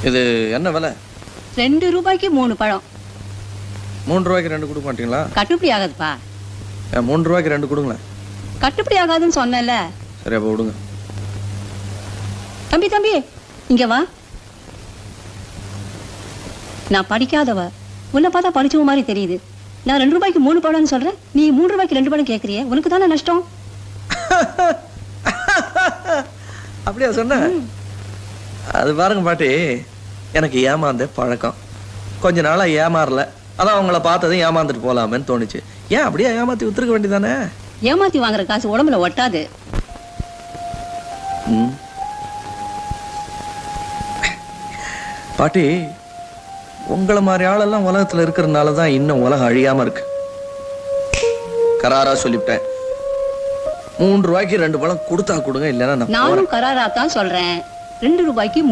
இது என்ன விலை? 2 ரூபாய்க்கு 3 பழம். 3 ரூபாய்க்கு 2 கொடுக்க மாட்டீங்களா? கட்டுப்படி ஆகாதுப்பா. 3 ரூபாய்க்கு 2 கொடுங்களேன். கட்டுப்படி ஆகாதுன்னு சொன்னேன்ல. சரி அப்போ விடுங்க. தம்பி தம்பி இங்க வா. நான் படிக்காதவ, உன்னை பார்த்தா படிச்சவ மாதிரி தெரியுது. நான் 2 ரூபாய்க்கு 3 பழம்னு சொல்றேன், நீ 3 ரூபாய்க்கு 2 பழம் கேட்கறியே, உனக்கு தானே நஷ்டம். அப்படியா சொன்ன? அது பாருங்க பாட்டி, எனக்கு ஏமாந்த பழக்கம். கொஞ்ச நாளா ஏமாறல, அதான் அவங்கள பார்த்ததும் ஏமாந்துட்டு போலாமேன்னு தோணுச்சு. ஏன் அப்படியே ஏமாத்தி வித்துருக்க வேண்டியதானே? ஏமாத்தி வாங்குற காசு உடம்புல ஒட்டாது. பாட்டி, உங்களை மாதிரி ஆளெல்லாம் உலகத்துல இருக்கிறதுனால தான் இன்னும் உலகம் அழியாம இருக்கு. கராரா சொல்லிவிட்டேன், 3 ரூபாய்க்கு 2 பழம் கொடுத்தா கொடுங்க, இல்லைன்னா நானும் கராரா தான் சொல்றேன். 2 ரூபாய்க்கு 3